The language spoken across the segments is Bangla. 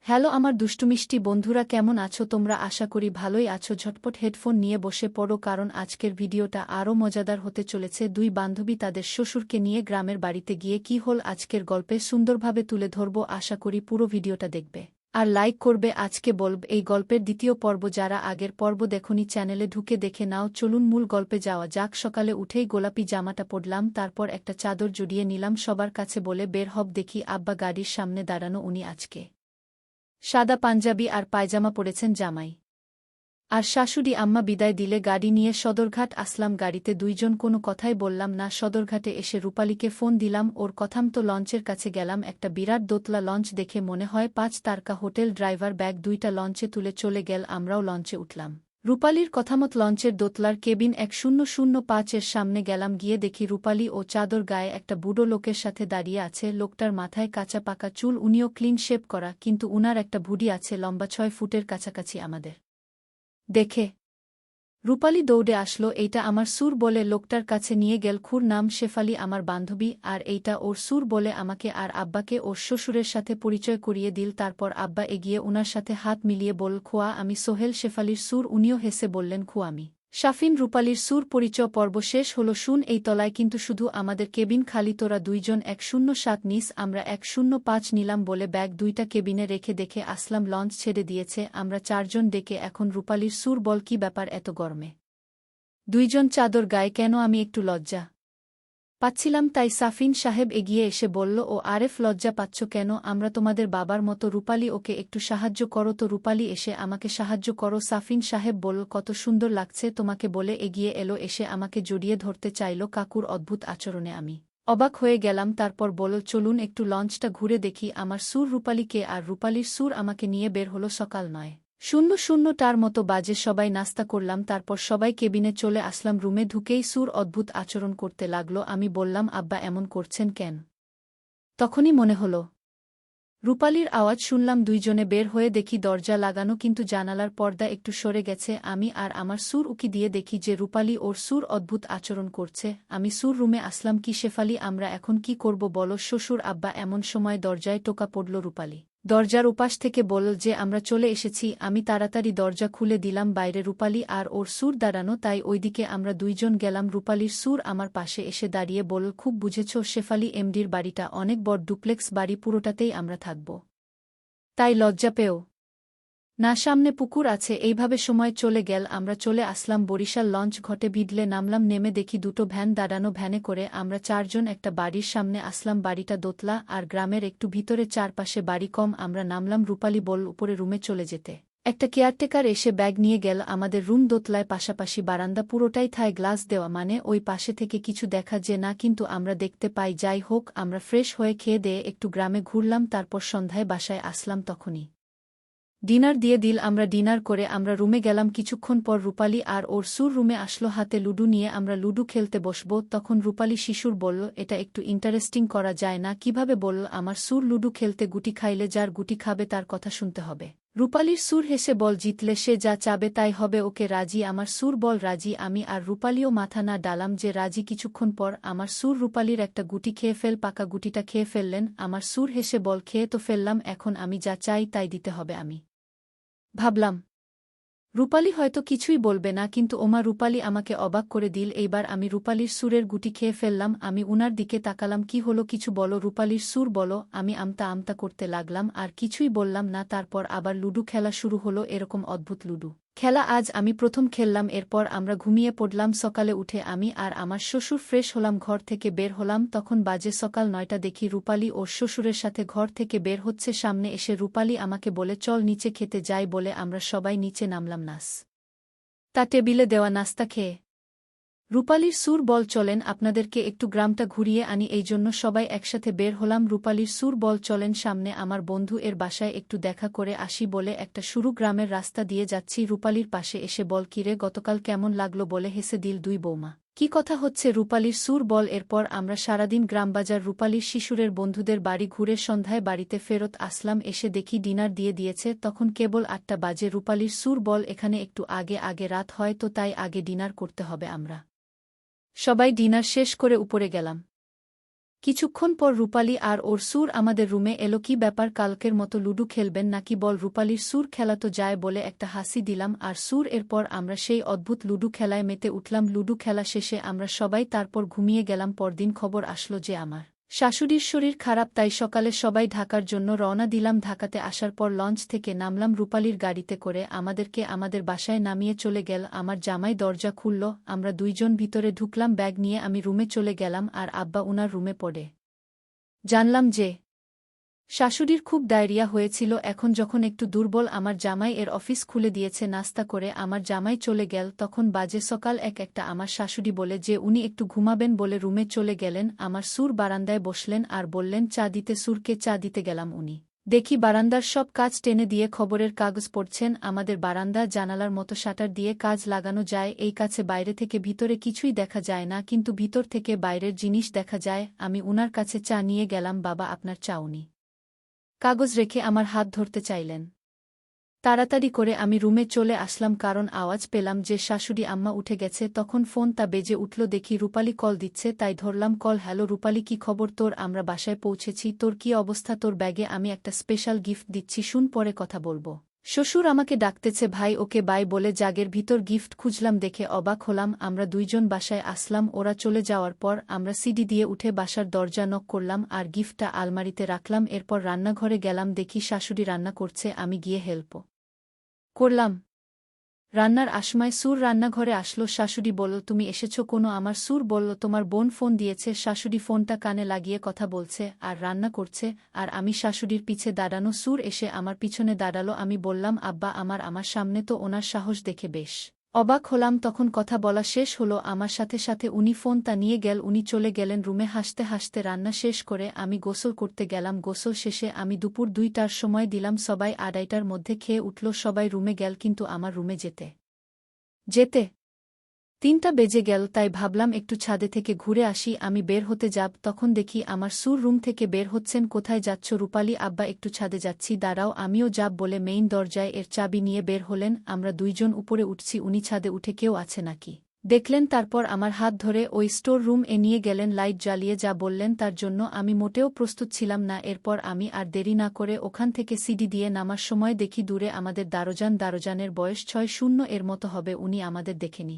হ্যালো আমার দুষ্টুমিষ্টি বন্ধুরা, কেমন আছো তোমরা? আশা করি ভালোই আছো। ঝটপট হেডফোন নিয়ে বসে পড়ো, কারণ আজকের ভিডিওটা আরও মজাদার হতে চলেছে। দুই বান্ধবী তাদের শ্বশুরকে নিয়ে গ্রামের বাড়িতে গিয়ে কী হল আজকের গল্পে সুন্দরভাবে তুলে ধরব। আশা করি পুরো ভিডিওটা দেখবে আর লাইক করবে। আজকে বলব এই গল্পের দ্বিতীয় পর্ব। যারা আগের পর্ব দেখোনি চ্যানেলে ঢুকে দেখে নাও। চলুন মূল গল্পে যাওয়া যাক। সকালে উঠেই গোলাপি জামাটা পরলাম, তারপর একটা চাদর জড়িয়ে নিলাম। সবার কাছে বলে বের হব। দেখি আব্বা গাড়ির সামনে দাঁড়ানো। উনি আজকে সাদা পাঞ্জাবি আর পায়জামা পরেছেন জামাই আর শাশুড়ি আম্মা বিদায় দিলে গাড়ি নিয়ে সদরঘাট আসলাম। গাড়িতে দুইজন, কোনো কথাই বললাম না। সদরঘাটে এসে রূপালীকে ফোন দিলাম। ওর কথামতো লঞ্চের কাছে গেলাম। একটা বিরাট দোতলা লঞ্চ, দেখে মনে হয় 5 তারকা হোটেল। ড্রাইভার ব্যাগ দুইটা লঞ্চে তুলে চলে গেল, আমরাও লঞ্চে উঠলাম। রূপালীর কথামত লঞ্চের দোতলার কেবিন 1005-এর সামনে গেলাম। গিয়ে দেখি রূপালী ও চাদর গায়ে একটা বুড়ো লোকের সাথে দাঁড়িয়ে আছে। লোকটার মাথায় কাঁচা পাকা চুল, উনিও ক্লিন শেভ করা, কিন্তু উনার একটা ভুঁড়ি আছে লম্বা 6 ফুটের কাছাকাছি। আমাদের দেখে রূপালী দৌড়ে আসলো। এইটা আমার সুর বলে লোকটার কাছে নিয়ে গেল। খুর নাম শেফালি, আমার বান্ধবী, আর এইটা ওর সুর বলে আমাকে আর আব্বাকে ওর শ্বশুরের সাথে পরিচয় করিয়ে দিল। তারপর আব্বা এগিয়ে উনার সাথে হাত মিলিয়ে বলল, খোয়া আমি সোহেল, শেফালির সুর। উনিও হেসে বললেন, খু আমি শাফিন। রূপালীর সুর পরিচয় পর্ব শেষ হলো। শুন, এই তলায় কিন্তু শুধু আমাদের কেবিন খালি। তোরা দুইজন 107 নিস, আমরা 105 নিলাম বলে ব্যাগ দুইটা কেবিনে রেখে দেখে আসলাম লঞ্চ ছেড়ে দিয়েছে। আমরা 4 জন ডেকে এখন রূপালীর সুর বল, কি ব্যাপার এত গরমে দুইজন চাদর গায়ে কেন? আমি একটু লজ্জা পাচ্ছিলাম তাই। সাফিন সাহেব এগিয়ে এসে বলল, ও আরেফ লজ্জা পাচ্ছ কেন? আমরা তোমাদের বাবার মতো। রূপালী ওকে একটু সাহায্য করো তো। রূপালী এসে আমাকে সাহায্য করো। সাফিন সাহেব বলল, কত সুন্দর লাগছে তোমাকে বলে এগিয়ে এলো। এসে আমাকে জড়িয়ে ধরতে চাইল। কাকুর অদ্ভুত আচরণে আমি অবাক হয়ে গেলাম। তারপর বলল, চলুন একটু লঞ্চটা ঘুরে দেখি। আমার সুর রূপালীকে আর রূপালীর সুর আমাকে নিয়ে বের হলো। সকাল 9:00টার মতো বাজে। সবাই নাস্তা করলাম, তারপর সবাই কেবিনে চলে আসলাম। রুমে ঢুকেই সুর অদ্ভুত আচরণ করতে লাগল। আমি বললাম, আব্বা এমন করছেন কেন? তখনই মনে হল রূপালীর আওয়াজ শুনলাম। দুইজনে বের হয়ে দেখি দরজা লাগানো, কিন্তু জানালার পর্দা একটু সরে গেছে। আমি আর আমার সুর উকি দিয়ে দেখি যে রূপালী ওর সুর অদ্ভুত আচরণ করছে। আমি সুর রুমে আসলাম, কি শেফালি আমরা এখন কি করব বলো? শ্বশুর আব্বা এমন সময় দরজায় টোকা পড়ল। রূপালী দরজার উপাস থেকে বলল যে আমরা চলে এসেছি। আমি তাড়াতাড়ি দরজা খুলে দিলাম। বাইরে রূপালী আর ওর সুর দাঁড়ানো, তাই ওইদিকে আমরা দুইজন গেলাম। রূপালীর সুর আমার পাশে এসে দাঁড়িয়ে বলল, খুব বুঝেছ শেফালি, এমডির বাড়িটা অনেক বড় ডুপ্লেক্স বাড়ি, পুরোটাতেই আমরা থাকব। তাই লজ্জা পেও না, সামনে পুকুর আছে। এইভাবে সময় চলে গেল। আমরা চলে আসলাম বরিশাল লঞ্চ ঘটে। ভিডলে নামলাম। নেমে দেখি দুটো ভ্যান দাঁড়ানো। ভ্যানে করে আমরা 4 জন একটা বাড়ির সামনে আসলাম। বাড়িটা দোতলা আর গ্রামের একটু ভিতরে, চারপাশে বাড়ি কম। আমরা নামলাম। রূপালী বলল উপরে রুমে চলে যেতে। একটা কেয়ারটেকার এসে ব্যাগ নিয়ে গেল। আমাদের রুম দোতলায়, পাশাপাশি বারান্দা, পুরোটাই থায় গ্লাস দেওয়া, মানে ওই পাশে থেকে কিছু দেখা যে না, কিন্তু আমরা দেখতে পাই। যাই হোক, আমরা ফ্রেশ হয়ে খেয়ে দিয়ে একটু গ্রামে ঘুরলাম, তারপর সন্ধ্যায় বাসায় আসলাম। তখনই ডিনার দিয়ে দিল। আমরা ডিনার করে আমরা রুমে গেলাম। কিছুক্ষণ পর রূপালী আর ওর সুর রুমে আসলো হাতে লুডু নিয়ে। আমরা লুডু খেলতে বসব। তখন রূপালী শিশুর বলল, এটা একটু ইন্টারেস্টিং করা যায় না? কিভাবে? বলল আমার সুর, লুডু খেলতে গুটি খাইলে যার গুটি খাবে তার কথা শুনতে হবে। রূপালীর সুর হেসে বল, জিতলে সে যা চাবে তাই হবে। ওকে রাজি? আমার সুর বল, রাজি আমি। আর রূপালীও মাথা না ডালাম যে রাজি। কিছুক্ষণ পর আমার সুর রূপালীর একটা গুটি খেয়ে ফেল, পাকা গুটিটা খেয়ে ফেললেন। আমার সুর হেসে বল, খেয়ে তো ফেললাম, এখন আমি যা চাই তাই দিতে হবে। আমি ভাবলাম রূপালী হয়তো কিছুই বলবে না, কিন্তু ওমা, রূপালী আমাকে অবাক করে দিল। এইবার আমি রূপালীর সুরের গুটি খেয়ে ফেললাম। আমি উনার দিকে তাকালাম, কি হলো কিছু বলো? রূপালীর সুর বলো। আমি আমতা আমতা করতে লাগলাম আর কিছুই বললাম না। তারপর আবার লুডু খেলা শুরু হলো। এরকম অদ্ভুত লুডু খেলা আজ আমি প্রথম খেললাম। এরপর আমরা ঘুমিয়ে পড়লাম। সকালে উঠে আমি আর আমার শ্বশুর ফ্রেশ হলাম, ঘর থেকে বের হলাম। তখন বাজে সকাল 9টা। দেখি রূপালী ওর শ্বশুরের সাথে ঘর থেকে বের হচ্ছে। সামনে এসে রূপালী আমাকে বলে, চল নিচে খেতে যাই বলে আমরা সবাই নিচে নামলাম। তা টেবিলে দেওয়া নাস্তা খেয়ে রূপালীর সুর বল, চলেন আপনাদেরকে একটু গ্রামটা ঘুরিয়ে আনি। এই জন্য সবাই একসাথে বের হলাম। রূপালীর সুর বল, চলেন সামনে আমার বন্ধু এর বাসায় একটু দেখা করে আসি বলে একটা সরু গ্রামের রাস্তা দিয়ে যাচ্ছি। রূপালীর পাশে এসে বল, কিরে গতকাল কেমন লাগলো বলে হেসে দিল দুই বৌমা। কি কথা হচ্ছে? রূপালীর সুর বল। এরপর আমরা সারাদিন গ্রামবাজার রূপালীর শিশুরের বন্ধুদের বাড়ি ঘুরে সন্ধ্যায় বাড়িতে ফেরত আসলাম। এসে দেখি ডিনার দিয়ে দিয়েছে। তখন কেবল 8টা বাজে। রূপালীর সুর বল, এখানে একটু আগে আগে রাত হয় তো, তাই আগে ডিনার করতে হবে। আমরা সবাই ডিনার শেষ করে উপরে গেলাম। কিছুক্ষণ পর রূপালী আর ওর সুর আমাদের রুমে এলো। কি ব্যাপার, কালকের মতো লুডু খেলবেন নাকি বল? রূপালীর সুর খেলা তো যায় বলে একটা হাসি দিলাম আর সুর। এরপর আমরা সেই অদ্ভুত লুডু খেলায় মেতে উঠলাম। লুডু খেলা শেষে আমরা সবাই তারপর ঘুমিয়ে গেলাম। পরদিন খবর আসলো যে আমার শাশুড়ির শরীর খারাপ, তাই সকালে সবাই ঢাকার জন্য রওনা দিলাম। ঢাকাতে আসার পর লঞ্চ থেকে নামলাম রূপালীর গাড়িতে করে। আমাদেরকে আমাদের বাসায় নামিয়ে চলে গেল। আমার জামাই দরজা খুলল, আমরা দুইজন ভিতরে ঢুকলাম। ব্যাগ নিয়ে আমি রুমে চলে গেলাম আর আব্বা উনার রুমে পড়ে। জানলাম যে শাশুড়ির খুব ডায়রিয়া হয়েছিল। এখন যখন একটু দুর্বল, আমার জামাই এর অফিস খুলে দিয়েছে। নাস্তা করে আমার জামাই চলে গেল। তখন বাজে সকাল একটা। আমার শাশুড়ি বলে যে উনি একটু ঘুমাবেন বলে রুমে চলে গেলেন। আমার সুর বারান্দায় বসলেন আর বললেন চা দিতে। সুরকে চা দিতে গেলাম। উনি দেখি বারান্দার সব কাজ টেনে দিয়ে খবরের কাগজ পড়ছেন। আমাদের বারান্দা জানালার মতো শাটার দিয়ে কাজ লাগানো যায়। এই কাছে বাইরে থেকে ভিতরে কিছুই দেখা যায় না, কিন্তু ভিতর থেকে বাইরের জিনিস দেখা যায়। আমি উনার কাছে চা নিয়ে গেলাম। বাবা, আপনার চা। উনি কাগজ রেখে আমার হাত ধরতে চাইলেন। তাড়াতাড়ি করে আমি রুমে চলে আসলাম, কারণ আওয়াজ পেলাম যে শাশুড়ি আম্মা উঠে গেছে। তখন ফোনটা বেজে উঠল, দেখি রূপালী কল দিচ্ছে, তাই ধরলাম কল। হ্যালো রূপালী, কি খবর তোর? আমরা বাসায় পৌঁছেছি। তোর কি অবস্থা? তোর ব্যাগে আমি একটা স্পেশাল গিফট দিচ্ছি, শুন, পরে কথা বলবো। শ্বশুর আমাকে ডাকতেছে। ভাই, ওকে বাই বলে জাগের ভিতর গিফট খুঁজলাম, দেখে অবাক হলাম। আমরা দুইজন বাসায় আসলাম। ওরা চলে যাওয়ার পর আমরা সিঁড়ি দিয়ে উঠে বাসার দরজা নক করলাম আর গিফটটা আলমারিতে রাখলাম। এরপর রান্নাঘরে গেলাম, দেখি শাশুড়ি রান্না করছে। আমি গিয়ে হেল্প করলাম। রান্নার আসময় সুর রান্নাঘরে আসলো। শাশুড়ি বলল, তুমি এসেছো কোনো? আমার সুর বলল, তোমার বোন ফোন দিয়েছে। শাশুড়ি ফোনটা কানে লাগিয়ে কথা বলছে আর রান্না করছে, আর আমি শাশুড়ির পিছে দাঁড়ানো। সুর এসে আমার পিছনে দাঁড়ালো। আমি বললাম, আব্বা, আমার সামনে তো? ওনার সাহস দেখে বেশ অবাক হলাম। তখন কথা বলা শেষ হলো আমার সাথে সাথে উনি ফোনটা নিয়ে গেল। উনি চলে গেলেন রুমে। হাসতে হাসতে রান্না শেষ করে আমি গোসল করতে গেলাম। গোসল শেষে আমি দুপুর 2টার সময় দিলাম। সবাই 2:30টার মধ্যে খেয়ে উঠল। সবাই রুমে গেল, কিন্তু আমার রুমে যেতে যেতে 3টা বেজে গেল। তাই ভাবলাম একটু ছাদে থেকে ঘুরে আসি। আমি বের হতে যাব, তখন দেখি আমার সুর রুম থেকে বের হচ্ছেন। কোথায় যাচ্ছ? রূপালী, আব্বা, একটু ছাদে যাচ্ছি, দাঁড়াও। আমিও যাব বলে মেইন দরজায় এর চাবি নিয়ে বের হলেন। আমরা দুইজন উপরে উঠছি। উনি ছাদে উঠে কেউ আছে নাকি দেখলেন, তারপর আমার হাত ধরে ওই স্টোর রুম এ নিয়ে গেলেন। লাইট জ্বালিয়ে যা বললেন তার জন্য আমি মোটেও প্রস্তুত ছিলাম না। এরপর আমি আর দেরি না করে ওখান থেকে সিঁড়ি দিয়ে নামার সময় দেখি দূরে আমাদের দারোজানের বয়স 6-0 এর মতো হবে। উনি আমাদের দেখেনি।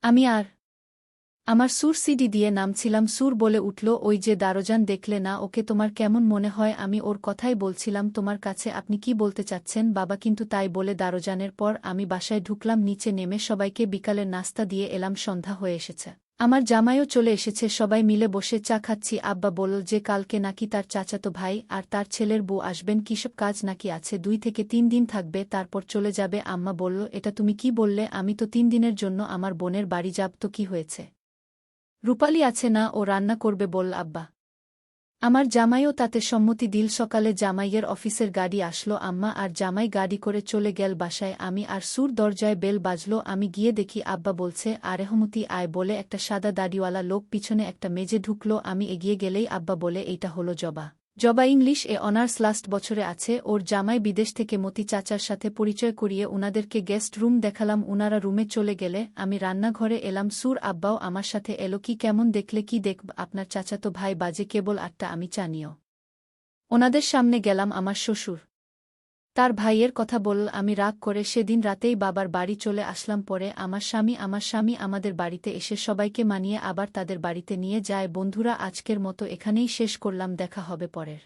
আমি আর আমার সুর সিঁড়ি দিয়ে নামছিলাম। সুর বলে উঠল, ওই যে দারোজান, দেখলে না ওকে? তোমার কেমন মনে হয়? আমি ওর কথাই বলছিলাম তোমার কাছে। আপনি কি বলতে চাচ্ছেন বাবা? কিন্তু তাই বলে দারোজানের পর আমি বাসায় ঢুকলাম। নিচে নেমে সবাইকে বিকালের নাস্তা দিয়ে এলাম। সন্ধ্যা হয়ে এসেছে। আমার জামাইও চলে এসেছে। সবাই মিলে বসে চা খাচ্ছি। আব্বা বলল যে কালকে নাকি তার চাচাতো ভাই আর তার ছেলের বউ আসবেন। কিসব কাজ নাকি আছে? 2 থেকে 3 দিন থাকবে, তারপর চলে যাবে। আম্মা বলল, এটা তুমি কি বললে? আমি তো 3 দিনের জন্য আমার বোনের বাড়ি যাব। তো কি হয়েছে? রূপালী আছে না, ও রান্না করবে বল আব্বা। আমার জামাইও তাতে সম্মতি দিল। সকালে জামাইয়ের অফিসের গাড়ি আসলো। আম্মা আর জামাই গাড়ি করে চলে গেল বাসায়। আমি আর সুর দরজায় বেল বাজলো। আমি গিয়ে দেখি আব্বা বলছে, আরেহমতি আয় বলে একটা সাদা দাড়িওয়ালা লোক পিছনে একটা মেজে ঢুকলো। আমি এগিয়ে গেলেই আব্বা বলে, এইটা হলো জবা। জবা ইংলিশ এ অনার্স লাস্ট বছরে আছে। ওর জামাই বিদেশ থেকে মতি চাচার সাথে পরিচয় করিয়ে উনাদেরকে গেস্ট রুম দেখালাম। উনারা রুমে চলে গেলে আমি রান্নাঘরে এলাম। সুর আব্বাও আমার সাথে এলো। কি কেমন দেখলে? কি দেখব, আপনার চাচাতো ভাই, বাজে কেবল 8টা। আমি চানিও ওনাদের সামনে গেলাম। আমার শ্বশুর তার ভাইয়ের কথা বলল। আমি রাগ করে সেদিন রাতেই বাবার বাড়ি চলে আসলাম। পরে আমার স্বামী আমাদের বাড়িতে এসে সবাইকে মানিয়ে আবার তাদের বাড়িতে নিয়ে যায়। বন্ধুরা, আজকের মতো এখানেই শেষ করলাম। দেখা হবে পরের